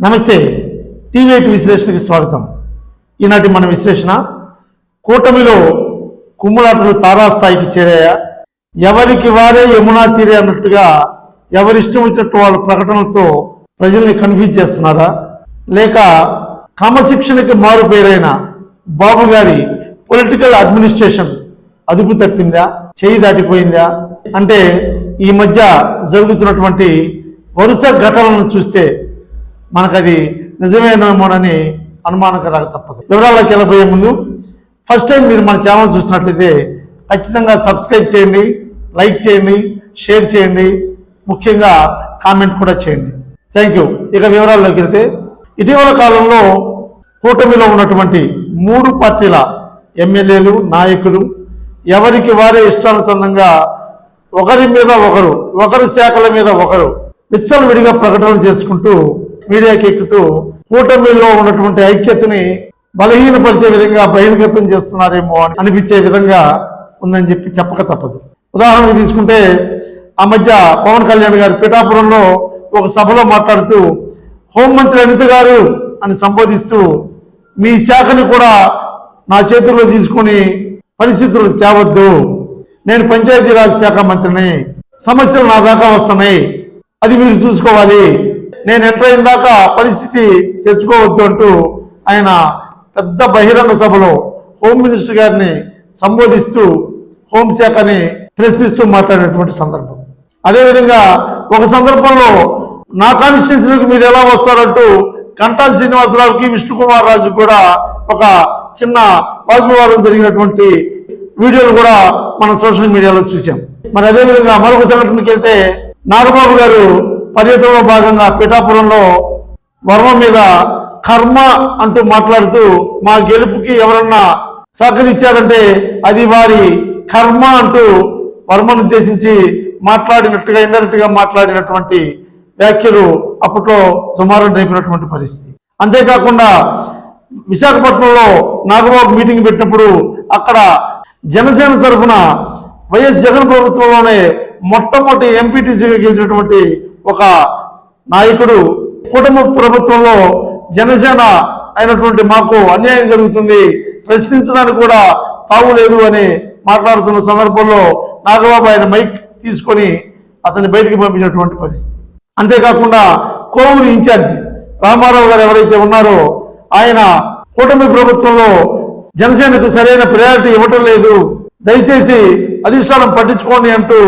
నమస్తే టీవీ8 విశ్లేషణకి స్వాగతం. ఈనాటి మన విశ్లేషణ కూటమిలో కుమ్ములాటలు తారాస్థాయికి చేరాయా, ఎవరికి వారే యమునా తీరే అన్నట్టుగా ఎవరిష్టం వచ్చినట్టు వాళ్ళ ప్రకటనలతో ప్రజల్ని కన్ఫ్యూజ్ చేస్తున్నారా, లేక క్రమశిక్షణకి మారు పేరైన బాబు గారి పొలిటికల్ అడ్మినిస్ట్రేషన్ అదుపు తప్పిందా, చేయి దాటిపోయిందా అంటే ఈ మధ్య జరుగుతున్నటువంటి వరుస ఘటనలను చూస్తే మనకది నిజమేనేమోనని అనుమానం కలగ తప్పదు. వివరాల్లోకి వెళ్ళబోయే ముందు ఫస్ట్ టైం మీరు మన ఛానల్ చూసినట్లయితే ఖచ్చితంగా సబ్స్క్రైబ్ చేయండి, లైక్ చేయండి, షేర్ చేయండి, ముఖ్యంగా కామెంట్ కూడా చేయండి. Thank you. ఇక వివరాల్లోకి వెళ్తే ఇటీవల కాలంలో కూటమిలో ఉన్నటువంటి 3 పార్టీల ఎమ్మెల్యేలు, నాయకులు ఎవరికి వారే ఇష్టానుసందంగా ఒకరి మీద ఒకరు, ఒకరి శాఖల మీద ఒకరు విచ్చలవిడిగా ప్రకటనలు చేసుకుంటూ మీడియాకి ఎక్కుతూ కూటమిలో ఉన్నటువంటి ఐక్యతని బలహీనపరిచే విధంగా బహిర్గతం చేస్తున్నారేమో అని అనిపించే విధంగా ఉందని చెప్పక తప్పదు. ఉదాహరణకు తీసుకుంటే ఆ మధ్య పవన్ కళ్యాణ్ గారు పిఠాపురంలో ఒక సభలో మాట్లాడుతూ హోంమంత్రి అనిత గారు అని సంబోధిస్తూ మీ శాఖని కూడా నా చేతుల్లో తీసుకుని పరిస్థితులు తేవద్దు, నేను పంచాయతీరాజ్ శాఖ మంత్రిని, సమస్యలు నా దాకా వస్తున్నాయి, అది మీరు చూసుకోవాలి, నేను ఎంటర్ అయిన దాకా పరిస్థితి తెచ్చుకోవద్దు అంటూ ఆయన పెద్ద బహిరంగ సభలో హోమ్ మినిస్టర్ గారిని సంబోధిస్తూ హోంశాఖని ప్రశ్నిస్తూ మాట్లాడినటువంటి సందర్భం. అదేవిధంగా ఒక సందర్భంలో నా కాన్స్టిట్యూన్సీకి మీరు ఎలా వస్తారంటూ గంటా శ్రీనివాసరావుకి, విష్ణుకుమార్ రాజు కూడా ఒక చిన్న వాగ్వివాదం జరిగినటువంటి వీడియోలు కూడా మనం సోషల్ మీడియాలో చూసాం. మరి అదేవిధంగా మరొక సంఘటనకి వెళ్తే నాగబాబు గారు పర్యటనలో భాగంగా పిఠాపురంలో వర్మ మీద కర్మ అంటూ మాట్లాడుతూ మా గెలుపుకి ఎవరన్నా సహకరించారంటే అది వారి కర్మ అంటూ వర్మను ఉద్దేశించి మాట్లాడినట్టుగా ఇండైరెక్ట్ గా మాట్లాడినటువంటి వ్యాఖ్యలు అప్పట్లో దుమారం రేపినటువంటి పరిస్థితి. అంతేకాకుండా విశాఖపట్నంలో నాగబాబు మీటింగ్ పెట్టినప్పుడు అక్కడ జనసేన తరఫున వైఎస్ జగన్ ప్రభుత్వంలోనే మొట్టమొదటి ఎంపీటీసీగా గెలిచినటువంటి ఒక నాయకుడు కుటుంబ ప్రభుత్వంలో జనసేన అయినటువంటి మాకు అన్యాయం జరుగుతుంది, ప్రశ్నించడానికి కూడా తావు లేదు అని మాట్లాడుతున్న సందర్భంలో నాగబాబు ఆయన మైక్ తీసుకొని అతన్ని బయటికి పంపించినటువంటి పరిస్థితి. అంతేకాకుండా కోవూరు ఇన్ఛార్జి రామారావు గారు ఎవరైతే ఉన్నారో ఆయన కూటమి ప్రభుత్వంలో జనసేనకు సరైన ప్రయారిటీ ఇవ్వటం లేదు, దయచేసి అధిష్టానం పట్టించుకోండి అంటూ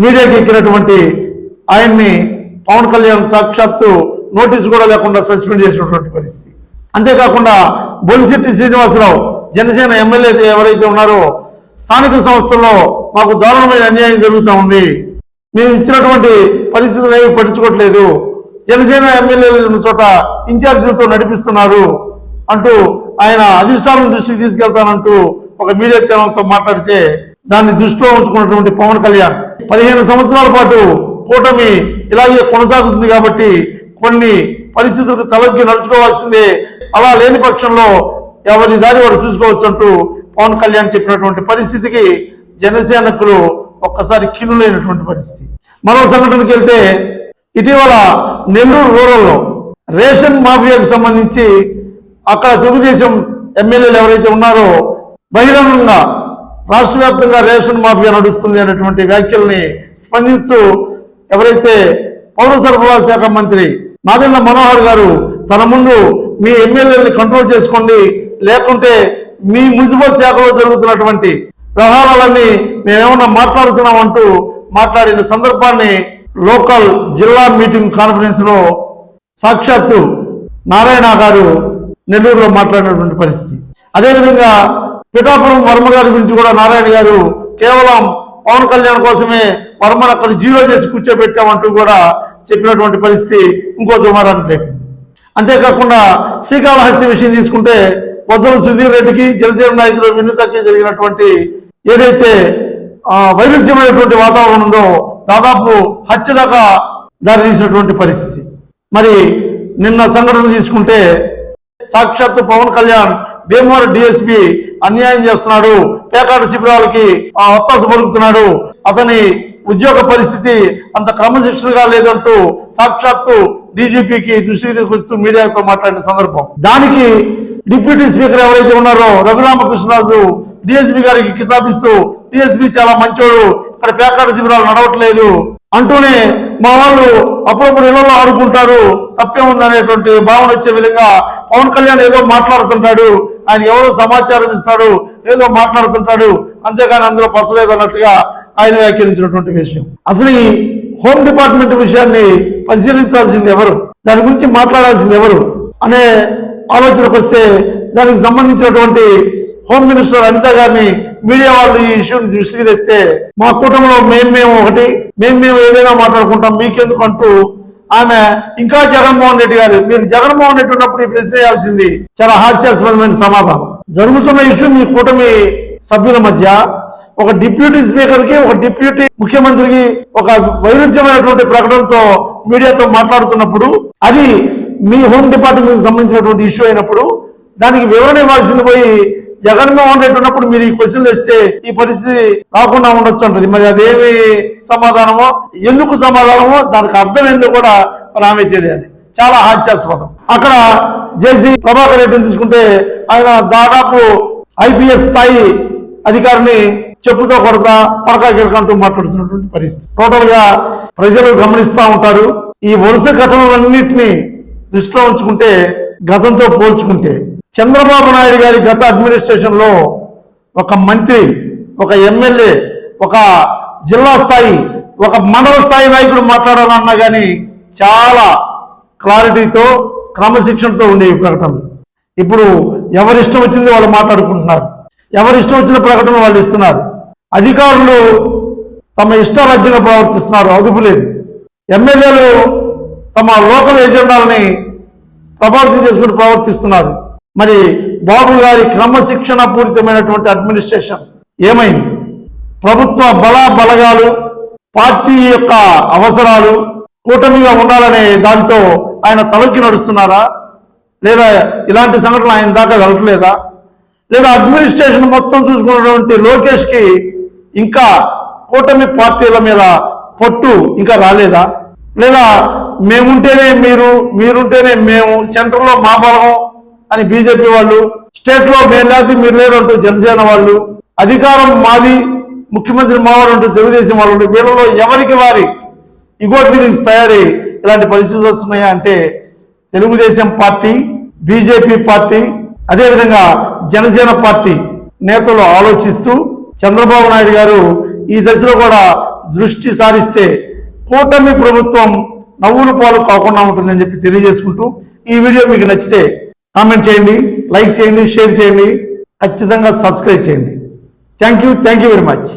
మీడియాకి ఎక్కినటువంటి ఆయన్ని పవన్ కళ్యాణ్ సాక్షాత్తు నోటీసు కూడా లేకుండా సస్పెండ్ చేసినటువంటి పరిస్థితి. అంతేకాకుండా బొలిశెట్టి శ్రీనివాసరావు జనసేన ఎమ్మెల్యే ఎవరైతే ఉన్నారో స్థానిక సంస్థల్లో మాకు దారుణమైన అన్యాయం జరుగుతూ ఉంది, మేము ఇచ్చినటువంటి పరిస్థితులు ఏమి పట్టించుకోవట్లేదు, జనసేన ఎమ్మెల్యేల చోట ఇన్ఛార్జీలతో నడిపిస్తున్నారు అంటూ ఆయన అధిష్టానం దృష్టికి తీసుకెళ్తానంటూ ఒక మీడియా ఛానల్తో మాట్లాడితే దాన్ని దృష్టిలో ఉంచుకున్నటువంటి పవన్ కళ్యాణ్ 15 సంవత్సరాల పాటు కూటమి ఇలాగే కొనసాగుతుంది కాబట్టి కొన్ని పరిస్థితులకు తలొగ్గి నడుచుకోవాల్సిందే, అలా లేని పక్షంలో ఎవరి దారి వారు చూసుకోవచ్చు అంటూ పవన్ కళ్యాణ్ చెప్పినటువంటి పరిస్థితికి జనసేనకులు ఒక్కసారి కిన్నులైనటువంటి పరిస్థితి. మరో సంఘటనకి వెళ్తే ఇటీవల నెల్లూరు రూరల్లో రేషన్ మాఫియాకు సంబంధించి అక్కడ తెలుగుదేశం ఎమ్మెల్యేలు ఎవరైతే ఉన్నారో బహిరంగంగా రాష్ట్ర వ్యాప్తంగా రేషన్ మాఫియా నడుస్తుంది అనేటువంటి వ్యాఖ్యల్ని స్పందిస్తూ ఎవరైతే పౌర సరఫరాల శాఖ మంత్రి నాదెండ్ల మనోహర్ గారు తన ముందు మీ ఎమ్మెల్యేలని కంట్రోల్ చేసుకోండి, లేకుంటే మీ మున్సిపల్ శాఖలో జరుగుతున్నటువంటి వ్యవహారాలన్నీ మేమేమన్నా మాట్లాడుతున్నాం అంటూ మాట్లాడిన సందర్భాన్ని లోకల్ జిల్లా మీటింగ్ కాన్ఫరెన్స్ లో సాక్షాత్తు నారాయణ గారు నెల్లూరులో మాట్లాడినటువంటి పరిస్థితి. అదేవిధంగా పిఠాపురం వర్మ గారి గురించి కూడా నారాయణ గారు కేవలం పవన్ కళ్యాణ్ కోసమే వర్మను అక్కడ జీరో చేసి కూర్చోబెట్టామంటూ కూడా చెప్పినటువంటి పరిస్థితి ఇంకో దుమారాన్ని లేపింది. అంతేకాకుండా శ్రీకాళహస్తి విషయం తీసుకుంటే బొజ్జల సుధీర్ రెడ్డికి జనసేన నాయకులు విన్నతకి జరిగినటువంటి ఏదైతే వైరుధ్యమైనటువంటి వాతావరణం ఉందో దాదాపు హత్య దాకా దారితీసినటువంటి పరిస్థితి. మరి నిన్న సంఘటన తీసుకుంటే సాక్షాత్తు పవన్ కళ్యాణ్ భీమవరం డిఎస్పీ అన్యాయం చేస్తున్నాడు, పేకాట శిబిరాలకి ఒత్తాసు పలుకుతున్నాడు, అతని ఉద్యోగ పరిస్థితి అంత క్రమశిక్షణగా లేదంటూ సాక్షాత్తు డీజీపీకి దృష్టికి తీసుకొస్తూ మీడియాతో మాట్లాడిన సందర్భం. దానికి డిప్యూటీ స్పీకర్ ఎవరైతే ఉన్నారో రఘురామకృష్ణరాజు డిఎస్పీ గారికి కితాబిస్తూ డిఎస్పీ చాలా మంచోడు, ఇక్కడ పేకాట శిబిరాలు నడవట్లేదు అంటూనే మా వాళ్ళు అప్పుడప్పుడు ఇళ్లలో ఆడుకుంటారు తప్పే ఉందనేటువంటి భావన వచ్చే విధంగా పవన్ కళ్యాణ్ ఏదో మాట్లాడుతుంటాడు, ఆయన ఎవరో సమాచారం ఇస్తాడు, ఏదో మాట్లాడుతుంటాడు, అంతేగాని అందులో పసలేదన్నట్టుగా ఆయన వ్యాఖ్యానించినటువంటి విషయం. అసలు ఈ హోమ్ డిపార్ట్మెంట్ విషయాన్ని పరిశీలించాల్సింది ఎవరు, దాని గురించి మాట్లాడాల్సింది ఎవరు అనే ఆలోచనకు వస్తే దానికి సంబంధించినటువంటి హోమ్ మినిస్టర్ అనిత గారిని మీడియా వాళ్ళు ఈ ఇష్యూని దృష్టికి తెస్తే మా కూటమిలో మేము ఒకటి, మేము ఏదైనా మాట్లాడుకుంటాం మీకెందుకు అంటూ ఆమె ఇంకా జగన్మోహన్ రెడ్డి గారు మీరు జగన్మోహన్ రెడ్డి ఉన్నప్పుడు ఈ ప్రశ్న చేయాల్సింది చాలా హాస్యాస్పదమైన సమాధానం. జరుగుతున్న ఇష్యూ మీ కూటమి సభ్యుల మధ్య ఒక డిప్యూటీ స్పీకర్ కి ఒక డిప్యూటీ ముఖ్యమంత్రికి ఒక వైరుధ్యమైనటువంటి ప్రకటనతో మీడియాతో మాట్లాడుతున్నప్పుడు అది మీ హోమ్ డిపార్ట్మెంట్ సంబంధించినటువంటి ఇష్యూ అయినప్పుడు దానికి వివరణ ఇవ్వాల్సింది పోయి జగన్మోహన్ రెడ్డి ఉన్నప్పుడు మీరు ఈ క్వశ్చన్లు ఇస్తే ఈ పరిస్థితి రాకుండా ఉండొచ్చు అంటది. మరి అదేమి సమాధానమో ఎందుకు సమాధానమో దానికి అర్థం ఏందో కూడా మరి ఆమె తెలియాలి. చాలా హాస్యాస్పదం. అక్కడ జేసీ ప్రభాకర్ రెడ్డిని తీసుకుంటే ఆయన దాదాపు ఐపీఎస్ స్థాయి అధికారిని చెప్పుతో కొడతా పడకా గిడకంటూ మాట్లాడుతున్నటువంటి పరిస్థితి. టోటల్ గా ప్రజలు గమనిస్తా ఉంటారు. ఈ వరుస ఘటనలన్నింటినీ దృష్టిలో ఉంచుకుంటే గతంతో పోల్చుకుంటే చంద్రబాబు నాయుడు గారి గత అడ్మినిస్ట్రేషన్ లో ఒక మంత్రి, ఒక ఎమ్మెల్యే, ఒక జిల్లా స్థాయి, ఒక మండల స్థాయి నాయకుడు మాట్లాడాలన్నా కానీ చాలా క్లారిటీతో క్రమశిక్షణతో ఉండేవి ప్రకటనలు. ఇప్పుడు ఎవరిష్టం వచ్చింది వాళ్ళు మాట్లాడుకుంటున్నారు, ఎవరిష్టం వచ్చిన ప్రకటన వాళ్ళు ఇస్తున్నారు. అధికారులు తమ ఇష్టారాజ్యంగా ప్రవర్తిస్తున్నారు, అదుపు లేదు. ఎమ్మెల్యేలు తమ లోకల్ ఎజెండాలని ప్రభావితం చేసుకుని ప్రవర్తిస్తున్నారు. మరి బాబు గారి క్రమశిక్షణ పూరితమైనటువంటి అడ్మినిస్ట్రేషన్ ఏమైంది? ప్రభుత్వ బలగాలు, పార్టీ యొక్క అవసరాలు, కూటమిగా ఉండాలనే దాంతో ఆయన తలకి నడుస్తున్నారా? లేదా ఇలాంటి సంఘటనలు ఆయన దాకా వెళ్ళట్లేదా? లేదా అడ్మినిస్ట్రేషన్ మొత్తం చూసుకున్నటువంటి లోకేష్ కి ఇంకా కూటమి పార్టీల మీద పట్టు ఇంకా రాలేదా? లేదా మేముంటేనే మీరుంటేనే మేము, సెంటర్లో మా బలం అని బీజేపీ వాళ్ళు, స్టేట్ లో మేము లేదు మీరు లేరు అంటూ జనసేన వాళ్ళు, అధికారం మాది ముఖ్యమంత్రి మావారు అంటూ తెలుగుదేశం వాళ్ళు, వీళ్ళలో ఎవరికి వారి ఇగో ఫీలింగ్స్ తయారై ఇలాంటి పరిస్థితులు వస్తున్నాయా అంటే తెలుగుదేశం పార్టీ, బీజేపీ పార్టీ, అదేవిధంగా జనసేన పార్టీ నేతలు ఆలోచిస్తూ చంద్రబాబు నాయుడు గారు ఈ దశలో కూడా దృష్టి సారిస్తే కూటమి ప్రభుత్వం నవ్వుల పాలు కాకుండా ఉంటుందని చెప్పి తెలియజేసుకుంటూ ఈ వీడియో మీకు నచ్చితే కామెంట్ చేయండి, లైక్ చేయండి, షేర్ చేయండి, ఖచ్చితంగా సబ్స్క్రైబ్ చేయండి. Thank you very much.